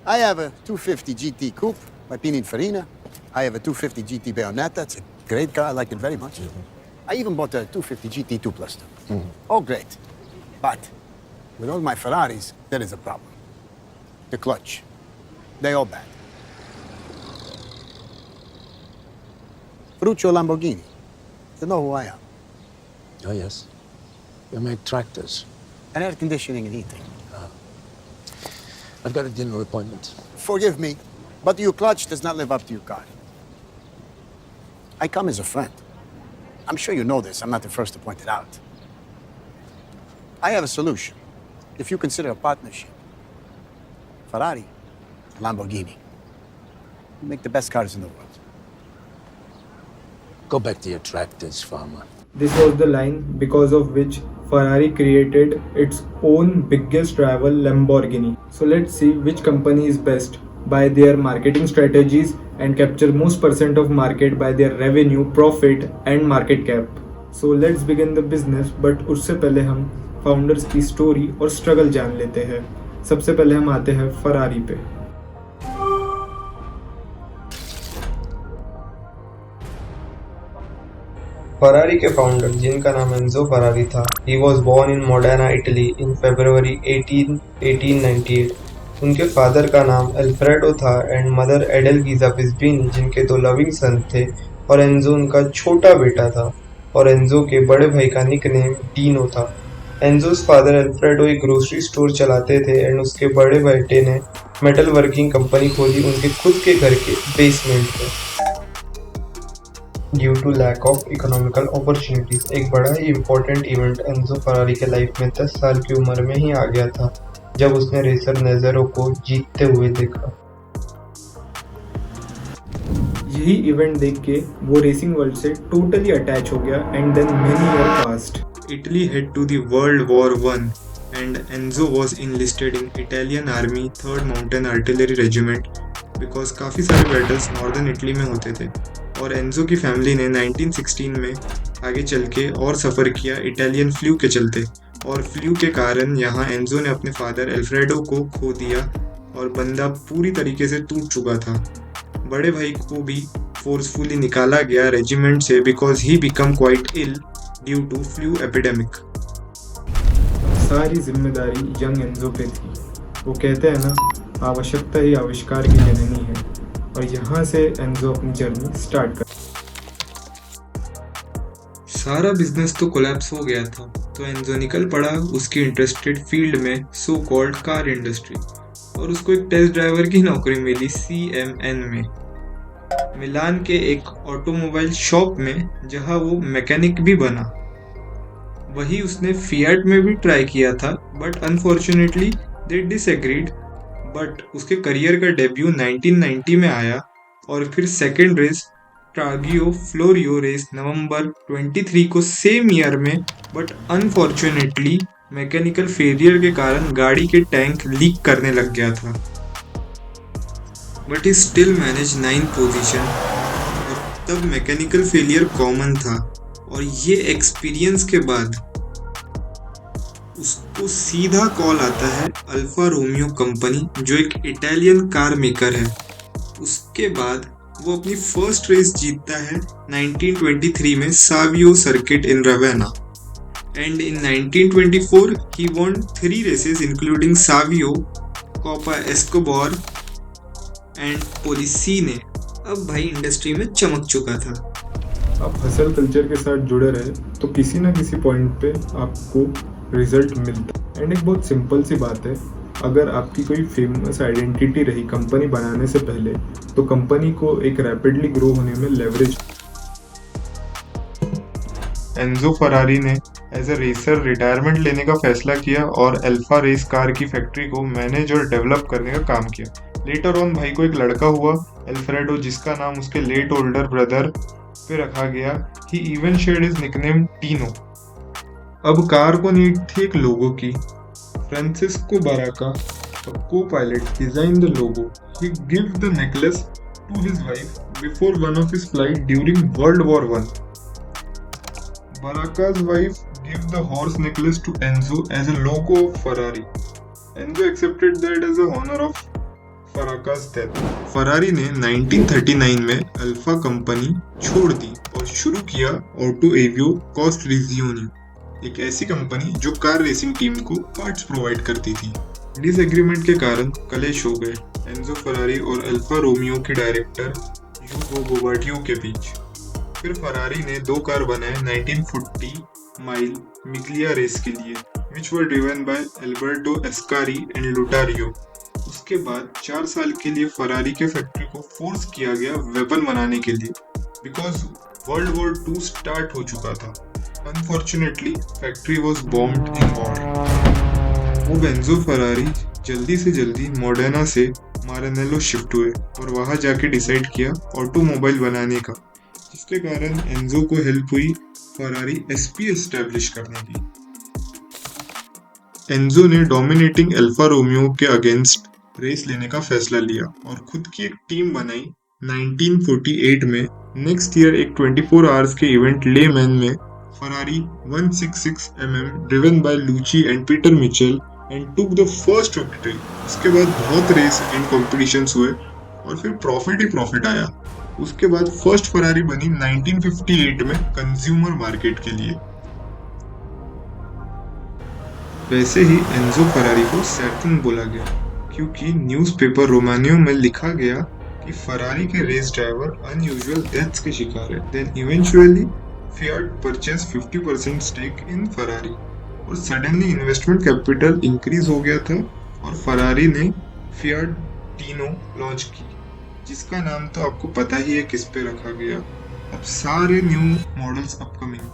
I have a 250 GT Coupe by Pininfarina. I have a 250 GT Bayonetta. It's a great car. I like it very much. I even bought a 250 GT 2 Plus 2. All great. But with all my Ferraris, there is a problem. The clutch. They all bad. Ferruccio Lamborghini. You know who I am. Oh, yes. You make tractors. And air conditioning and heating. I've got a dinner appointment. Forgive me, but your clutch does not live up to your car. I come as a friend. I'm sure you know this. I'm not the first to point it out. I have a solution. If you consider a partnership, Ferrari, Lamborghini, you make the best cars in the world. Go back to your tractors, farmer. This was the line because of which Ferrari created its own biggest rival Lamborghini. So let's see which company is best by their marketing strategies and capture most percent of market by their revenue, profit and market cap. So let's begin the business, but उससे पहले हम founders की story और struggle जान लेते हैं। सबसे पहले हम आते हैं फरारी पे। फरारी के फाउंडर, जिनका नाम एंजो फरारी था, he was born in Modena, Italy in February 1898। उनके फादर का नाम अल्फ्रेडो था एंड मदर एडेल गीजा पिस्बिनी, जिनके 2 लविंग सन थे, और एंजो उनका छोटा बेटा था, और एंजो के बड़े भाई का निकनेम डीनो था। एंजोस फादर अल्फ्रेडो एक ग्रोसरी स्टोर चलाते थे एंड उसके बड़े बेटे ने मेटल वर्किंग कंपनी खोली उनके खुद के घर के बेसमेंट में। Due to lack of economical opportunities, एक बड़ा ही इम्पोर्टेंट इवेंट एंजो फरारी के लाइफ में 10 साल की उम्र में ही आ गया था, जब उसने रेसर नेज़रो को जीतते हुए देखा। यही इवेंट देख के वो रेसिंग वर्ल्ड से टोटली अटैच हो गया and then many year passed. Italy head to the World War I and Enzo was enlisted in Italian Army 3rd Mountain Artillery Regiment because काफ़ी सारे बैटल्स नॉर्दर्न इटली में होते थे और Enzo की फैमिली ने 1916 में आगे चल के और सफ़र किया इटालियन फ्लू के चलते, और फ्लू के कारण यहाँ एंजो ने अपने फादर अल्फ्रेडो को खो दिया और बंदा पूरी तरीके से टूट चुका था। बड़े भाई को भी फोर्सफुली निकाला गया रेजिमेंट से because he become quite ill due to flu epidemic. सारी जिम्मेदारी यंग एंजो पे थी। वो कहते हैं ना, आवश्यकता ही आविष्कार की जननी है, और यहाँ से एंजो अपनी जर्नी स्टार्ट कर। सारा बिजनेस तो कोलैप्स हो गया था, तो एंजो निकल पड़ा उसकी इंटरेस्टेड फील्ड में, सो कॉल्ड कार इंडस्ट्री, और उसको एक टेस्ट ड्राइवर की नौकरी मिली CMN में, मिलान के एक ऑटोमोबाइल शॉप में, जहां वो मैकेनिक भी बना। वही उसने फिएट में भी ट्राई किया था, but unfortunately they disagreed. But उसके करियर का डेब्यू 1990 में आया, और फिर सेकेंड रेस ट्रागियो फ्लोरियो रेस नवंबर 23 को सेम ईयर में, बट अनफॉर्चुनेटली मैकेनिकल फेलियर के कारण गाड़ी के टैंक लीक करने लग गया था, but he still manage 9th position. और तब मैकेनिकल फेलियर कॉमन था, और ये एक्सपीरियंस के बाद उसको सीधा कॉल आता है अल्फा रोमियो कंपनी, जो एक इटालियन कार मेकर है। उसके बाद वो अपनी फर्स्ट रेस जीतता है 1923 में Savio circuit in Ravenna, and in 1924 he won 3 races including Savio, Coppa Acerbo and Polesine. अब भाई इंडस्ट्री में चमक चुका था। आप हसल कल्चर के साथ जुड़े रहे तो किसी ना किसी पॉइंट पे आपको रिजल्ट मिलता। एंड एक बहुत सिंपल सी बात है, अगर आपकी कोई फेमस आइडेंटिटी रही कंपनी बनाने से पहले, तो कंपनी को एक रैपिडली ग्रो होने में लेवरेज। एंजो फरारी ने एज अ रेसर रिटायरमेंट लेने का फैसला किया और अल्फा रेस कार की फैक्ट्री को मैनेज और डेवलप करने का काम किया। लेटर ऑन भाई को एक लड़का हुआ अल्फ्रेडो, जिसका नाम उसके लेट ओल्डर ब्रदर पे रखा गया। ही इवन शेयर्ड हिज निकनेम टीनो। अब कार को नीड थी एक लोगो की। Francesco Baracca, co pilot, design the logo. He give the necklace to his wife before one of his flight during world war I। Baraka's wife gave the horse necklace to Enzo as a logo of Ferrari. Enzo accepted that as a honor of Baracca's death. Ferrari ने 1939 में alpha company छोड़ दी और शुरू किया auto Avio कॉस्टरिजियोनी, एक ऐसी company जो car racing team को पार्ट्स प्रोवाइड करती थी। डिसएग्रीमेंट के कारण कलेश हो गए एंजो फरारी और अल्फा रोमियो के डायरेक्टर यूगो बोबाटियो के बीच। फिर फरारी ने 2 कार बनाए 1940 माइल मिग्लिया रेस के लिए, which were driven by Alberto Ascari and Lotario। उसके बाद 4 साल के लिए फरारी के फैक्ट्री को फोर्स किया गया वेपन बनाने के लिए, बिकॉज वर्ल्ड वॉर 2 स्टार्ट हो चुका था। Unfortunately factory was bombed in war. वो एंजो फरारी जल्दी से जल्दी मॉडर्ना से मारानेलो शिफ्ट हुए और वहां जाके डिसाइड किया ऑटोमोबाइल बनाने का, जिसके कारण एंजो को हेल्प हुई फरारी एसपी एस्टेब्लिश करने की। एंजो ने डोमिनेटिंग अल्फा रोमियो के अगेंस्ट रेस लेने का फैसला लिया और खुद की एक टीम बनाई 1948 में। नेक्स्ट ईयर एक 24 आवर्स के इवेंट ले मैन में Ferrari 166mm driven by luchi and Peter Mitchell and took the first victory. उसके बाद बहुत रेस एंड कॉम्पिटिशन्स हुए और फिर प्रॉफिट ही प्रॉफिट आया। उसके बाद फर्स्ट फरारी बनी 1958 में कंज्यूमर मार्केट के लिए। वैसे ही एंजो फरारी को सैटर्न बोला गया क्योंकि न्यूज़पेपर रोमानियो में लिखा गया कि फरारी के रेस ड्राइवर अनयूजुअल डेथ्स के शिकार है। Then eventually Fiat purchase 50% stake in Ferrari और सडनली इन्वेस्टमेंट कैपिटल इंक्रीज हो गया था और फरारी ने फियाट टीनो लॉन्च की, जिसका नाम तो आपको पता ही है किस पे रखा गया। अब सारे न्यू मॉडल्स अपकमिंग।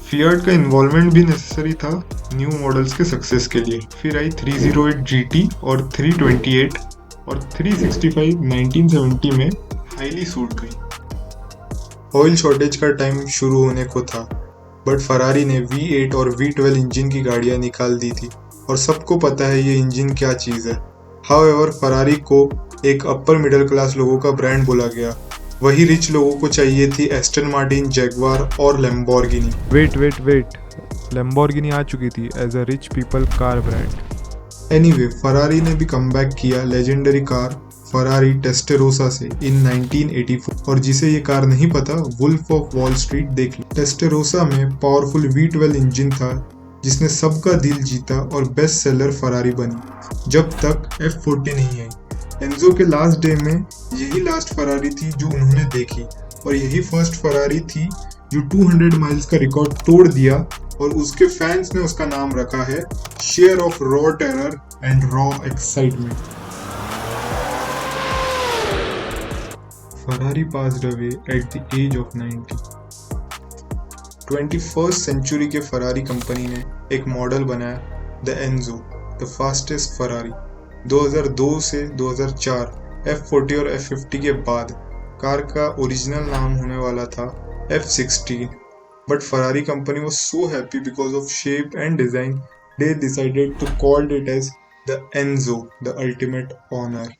फियाट का इन्वॉल्वमेंट भी नेसेसरी था न्यू मॉडल्स के सक्सेस के लिए। फिर आई 308 GT और 328 और 365 1970 में हाईली सूट हुई। ऑयल शॉर्टेज का टाइम शुरू होने को था, बट फरारी ने V8 और V12 इंजन की गाड़ियां निकाल दी थी और सबको पता है ये इंजन क्या चीज़ है। हाउएवर फरारी को एक अपर मिडिल क्लास लोगों का ब्रांड बोला गया, वही रिच लोगों को चाहिए थी एस्टन मार्टिन, जैगवार और लैम्बोर्गिनी। वेट लैम्बोर्गिनी आ चुकी थी as a rich people car brand. Anyway Ferrari ने भी कमबैक किया लेजेंडरी कार फरारी टेस्टेरोसा से इन 1984। और जिसे ये कार नहीं पता, वुल्फ ऑफ वॉल स्ट्रीट देख लो। टेस्टेरोसा में पावरफुल V12 इंजन था जिसने सबका दिल जीता और बेस्ट सेलर फरारी बनी जब तक F40 नहीं आई। एंजो के लास्ट डे में यही लास्ट फरारी थी जो उन्होंने देखी और यही फर्स्ट फरारी थी जो 200 माइल्स का रिकॉर्ड तोड़ दिया और उसके फैंस ने उसका नाम रखा है share of raw terror and raw excitement. Ferrari passed away at the age of 90। 21st century के फरारी कंपनी ने एक मॉडल बनाया the Enzo, the fastest Ferrari. 2002 से 2004 F40 और F50 के बाद कार का ओरिजिनल नाम होने वाला था F16, but Ferrari company was so happy because of shape and design they decided to call it as the Enzo, the ultimate honor.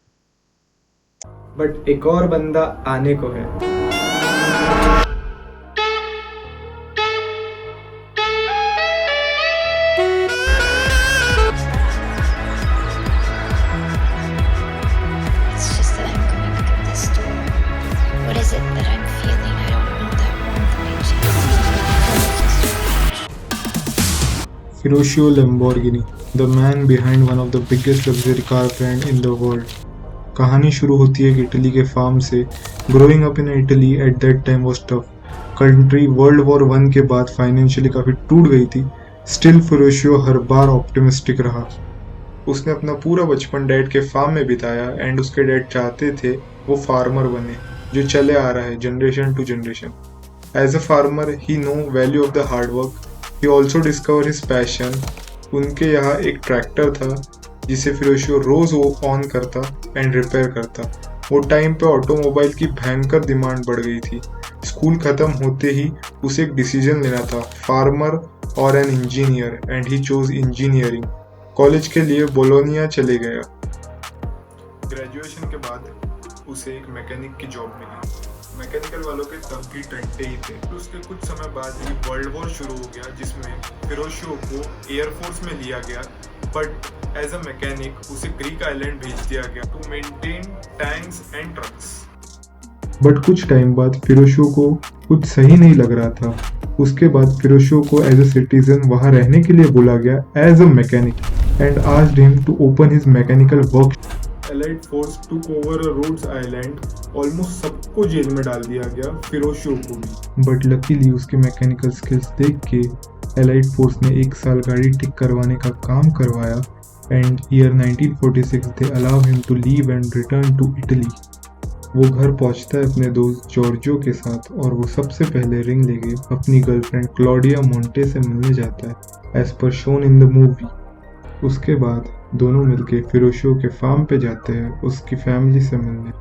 But एक और बंदा आने को है। It's just that I'm going to get this door. What is it that I'm feeling? I don't know that warmth in my chest. Ferruccio Lamborghini, the man behind one of the biggest luxury car brand in the world. कहानी शुरू होती है Italy के farm से। Growing up in Italy at that time was tough. Country world war 1 के बाद financially काफ़ी टूट गई थी। स्टिल फेरुशियो हर बार ऑप्टिमिस्टिक रहा। उसने अपना पूरा बचपन डैड के फार्म में बिताया एंड उसके डैड चाहते थे वो फार्मर बने, जो चले आ रहा है generation to generation. As a farmer he know value of the hard work. He also discover his passion. उनके यहाँ एक ट्रैक्टर था जिसे फेरुशियो रोज ऑन करता एंड रिपेयर करता। वो टाइम पे ऑटोमोबाइल की भयंकर डिमांड बढ़ गई थी। स्कूल खत्म होते ही उसे एक डिसीजन लेना था, फार्मर और an engineer, and he chose engineering. College के लिए बोलोनिया चले गया। ग्रेजुएशन के बाद उसे एक मैकेनिक की जॉब मिली। मैकेनिकल वालों के तब भी टंटे ही थे। तो उसके कुछ समय बाद ही वर्ल्ड वॉर शुरू हो गया, जिसमें फेरुशियो को एयरफोर्स में लिया गया बट एज अ मैकेनिक उसे ग्रीक आइलैंड भेज दिया गया to maintain tanks and trucks. But कुछ टाइम बाद फिरोशो को कुछ सही नहीं लग रहा था। उसके बाद फिरोशो को एज अ सिटीजन वहां रहने के लिए बोला गया as a mechanic and asked him to open his mechanical work. Allied force took over Rhodes island, almost सबको जेल में डाल दिया गया, फिरोशो को भी। बट लकीली उसके मैकेनिकल स्किल्स देख के एलाइड फोर्स ने 1 साल गाड़ी ठीक करवाने का काम करवाया and year 1946 they allow him to leave and return to Italy. वो घर पहुंचता है अपने दोस्त जॉर्जो के साथ और वो सबसे पहले रिंग लेके अपनी गर्लफ्रेंड क्लॉडिया मोंटे से मिलने जाता है as per shown in the movie. उसके बाद दोनों मिलके फिरोशो के फार्म पे जाते हैं उसकी फैमिली से मिलने।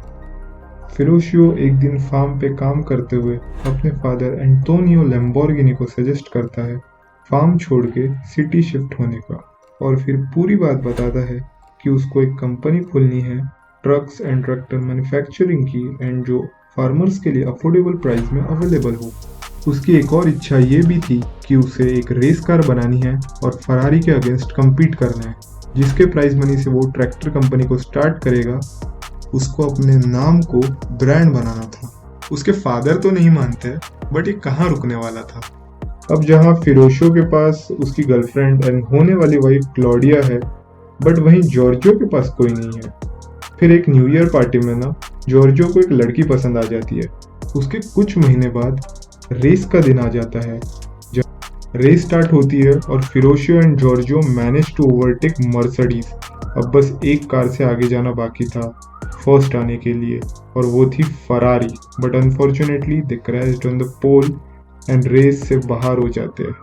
फिरोशो एक दिन फार्म पे काम करते हुए अपने फादर एंटोनियो लैम्बोर्गिनी को सजेस्ट करता है फार्म छोड़ के सिटी शिफ्ट होने का और फिर पूरी बात बताता है कि उसको एक कंपनी खोलनी है ट्रक्स एंड ट्रैक्टर मैन्युफैक्चरिंग की एंड जो फार्मर्स के लिए अफोर्डेबल प्राइस में अवेलेबल हो। उसकी एक और इच्छा ये भी थी कि उसे एक रेस कार बनानी है और फरारी के अगेंस्ट कम्पीट करना है, जिसके प्राइज मनी से वो ट्रैक्टर कंपनी को स्टार्ट करेगा। उसको अपने नाम को ब्रांड बनाना था। उसके फादर तो नहीं मानते बट ये कहाँ रुकने वाला था। अब जहाँ फिरोशो के पास उसकी गर्लफ्रेंड एंड होने वाली वाइफ क्लॉडिया है बट वहीं जॉर्जो के पास कोई नहीं है। फिर एक न्यू ईयर पार्टी में ना जॉर्जो को एक लड़की पसंद आ जाती है। उसके कुछ महीने बाद रेस का दिन आ जाता है। जब रेस स्टार्ट होती है और फिरोशो and Giorgio manage to overtake Mercedes. अब बस एक कार से आगे जाना बाकी था फर्स्ट आने के लिए और वो थी Ferrari. But unfortunately they crashed on the pole and race से बाहर हो जाते हैं।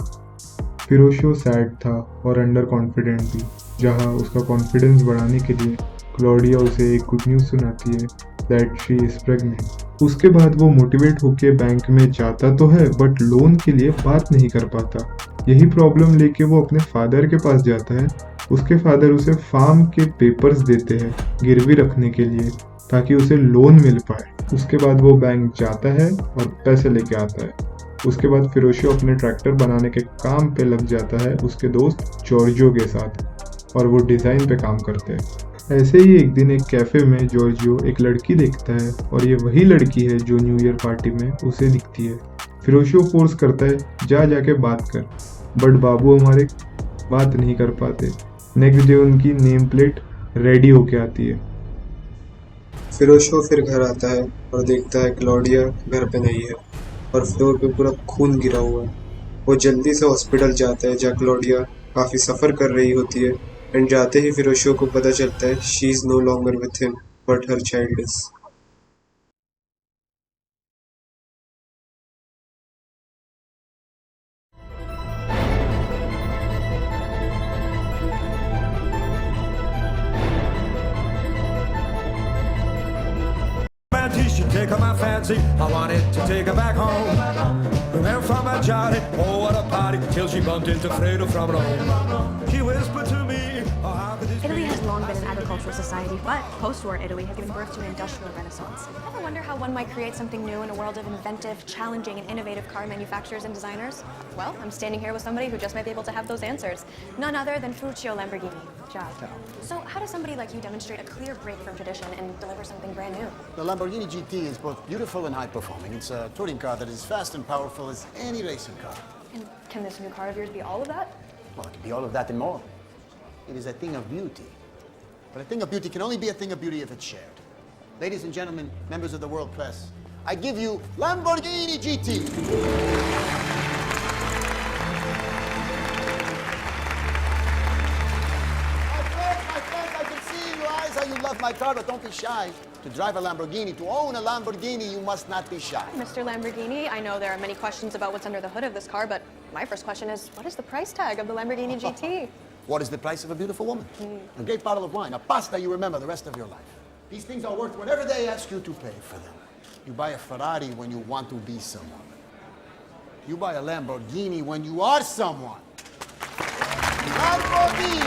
फिरोशो सैड था और अंडर कॉन्फिडेंट भी, जहाँ उसका कॉन्फिडेंस बढ़ाने के लिए क्लॉडिया उसे एक गुड न्यूज़ सुनाती है दैट शी इज प्रेग्नेंट। उसके बाद वो मोटिवेट होके बैंक में जाता तो है बट लोन के लिए बात नहीं कर पाता। यही प्रॉब्लम लेके वो अपने फादर के पास जाता है। उसके फादर उसे फार्म के पेपर्स देते हैं गिरवी रखने के लिए ताकि उसे लोन मिल पाए। उसके बाद वो बैंक जाता है और पैसे लेके आता है। उसके बाद फिरोशो अपने ट्रैक्टर बनाने के काम पे लग जाता है उसके दोस्त जॉर्जो के साथ और वो डिज़ाइन पे काम करते हैं। ऐसे ही एक दिन एक कैफे में जॉर्जियो एक लड़की देखता है और ये वही लड़की है जो न्यू ईयर पार्टी में उसे दिखती है। फिरोशो फोर्स करता है जाके बात कर बट बाबू हमारे बात नहीं कर पाते। नेक्स्ट डे उनकी नेम प्लेट रेडी होके आती है। फिरोशो फिर घर आता है और देखता है क्लॉडिया घर पे नहीं है और फ्लोर पे पूरा खून गिरा हुआ है। वो जल्दी से हॉस्पिटल जाता है जहाँ क्लॉडिया काफ़ी सफ़र कर रही होती है एंड जाते ही फिरोशो को पता चलता है she is no longer with him but her child is. She should take my fancy. I wanted to take her back home. We went from a jolly, oh what a party, till she bumped into Fredo from Rome. She whispered to me, oh how could this Italy be? has long been an agricultural society, but post-war Italy has given birth to an industrial renaissance. Ever wonder how one might create something new in a world of inventive, challenging, and innovative car manufacturers and designers? Well, I'm standing here with somebody who just might be able to have those answers. None other than Ferruccio Lamborghini. Ciao. So how does somebody like you demonstrate a clear break from tradition and deliver something brand new? The Lamborghini GT is both beautiful and high-performing. It's a touring car that is fast and powerful as any racing car. And can this new car of yours be all of that? Well, it can be all of that and more. It is a thing of beauty. But a thing of beauty can only be a thing of beauty if it's shared. Ladies and gentlemen, members of the world press, I give you Lamborghini GT. My friends, I can see in your eyes how you love my car, but don't be shy. To drive a Lamborghini, to own a Lamborghini, you must not be shy. Mr. Lamborghini, I know there are many questions about what's under the hood of this car, but my first question is, what is the price tag of the Lamborghini GT? What is the price of a beautiful woman? A great bottle of wine, a pasta you remember the rest of your life. These things are worth whatever they ask you to pay for them. You buy a Ferrari when you want to be someone. You buy a Lamborghini when you are someone. Lamborghini!